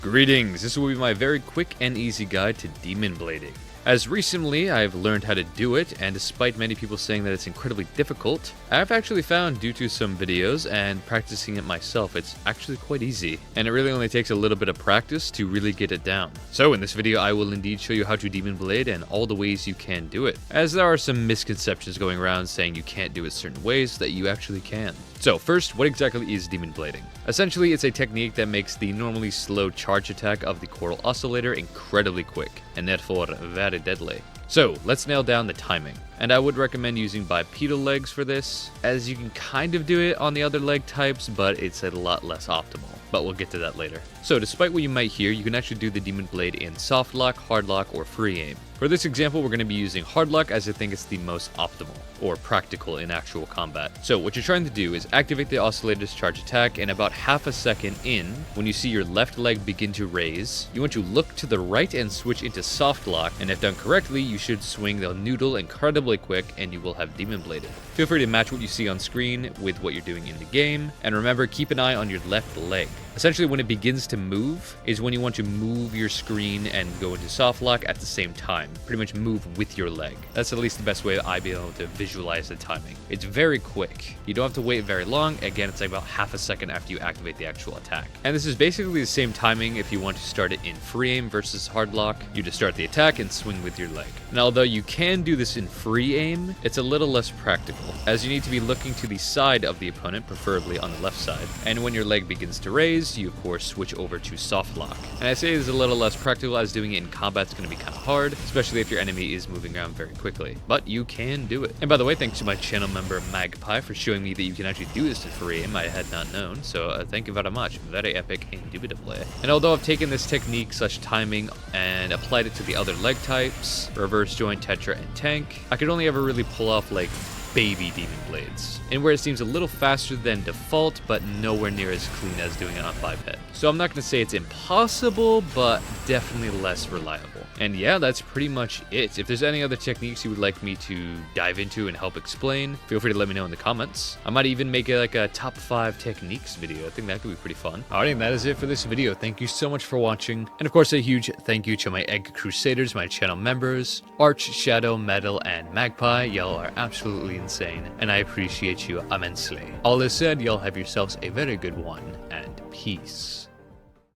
Greetings, this will be my very quick and easy guide to demon blading. As recently I've learned how to do it, and despite many people saying that it's incredibly difficult, I've actually found due to some videos and practicing it myself, it's actually quite easy. And it really only takes a little bit of practice to really get it down. So in this video I will indeed show you how to demon blade and all the ways you can do it, as there are some misconceptions going around saying you can't do it certain ways that you actually can. So first, what exactly is demon blading? Essentially, it's a technique that makes the normally slow charge attack of the Coral Oscillator incredibly quick, and therefore very deadly. So let's nail down the timing. And I would recommend using bipedal legs for this, as you can kind of do it on the other leg types, but it's a lot less optimal. But we'll get to that later. So despite what you might hear, you can actually do the demon blade in soft lock, hard lock, or free aim. For this example, we're going to be using hard lock as I think it's the most optimal, or practical in actual combat. So what you're trying to do is activate the oscillator's charge attack, and about half a second in, when you see your left leg begin to raise, you want to look to the right and switch into soft lock, and if done correctly, you should swing the noodle incredibly quick and you will have demon bladed. Feel free to match what you see on screen with what you're doing in the game, and remember, keep an eye on your left leg. Essentially, when it begins to move is when you want to move your screen and go into soft lock at the same time. Pretty much move with your leg. That's at least the best way I've been able to visualize the timing. It's very quick. You don't have to wait very long. Again, it's like about half a second after you activate the actual attack. And this is basically the same timing if you want to start it in free aim versus hard lock. You just start the attack and swing with your leg. Now, although you can do this in free aim, it's a little less practical, as you need to be looking to the side of the opponent, preferably on the left side. And when your leg begins to raise, you of course switch over to soft lock. And I say it's a little less practical as doing it in combat is going to be kind of hard, especially if your enemy is moving around very quickly. But you can do it. And by the way, thanks to my channel member Magpie for showing me that you can actually do this in free aim. I had not known, so thank you very much. Very epic, indubitably. And although I've taken this technique / timing and applied it to the other leg types, reverse joint, tetra, and tank, I could only ever really pull off like baby demon blades, and where it seems a little faster than default, but nowhere near as clean as doing it on biped. So I'm not going to say it's impossible, but definitely less reliable. And yeah, that's pretty much it. If there's any other techniques you would like me to dive into and help explain, feel free to let me know in the comments. I might even make like a top 5 techniques video. I think that could be pretty fun. Alright, and that is it for this video. Thank you so much for watching. And of course, a huge thank you to my Egg Crusaders, my channel members, Arch, Shadow, Metal, and Magpie. Y'all are absolutely insane, and I appreciate you immensely. All this said, y'all have yourselves a very good one, and peace.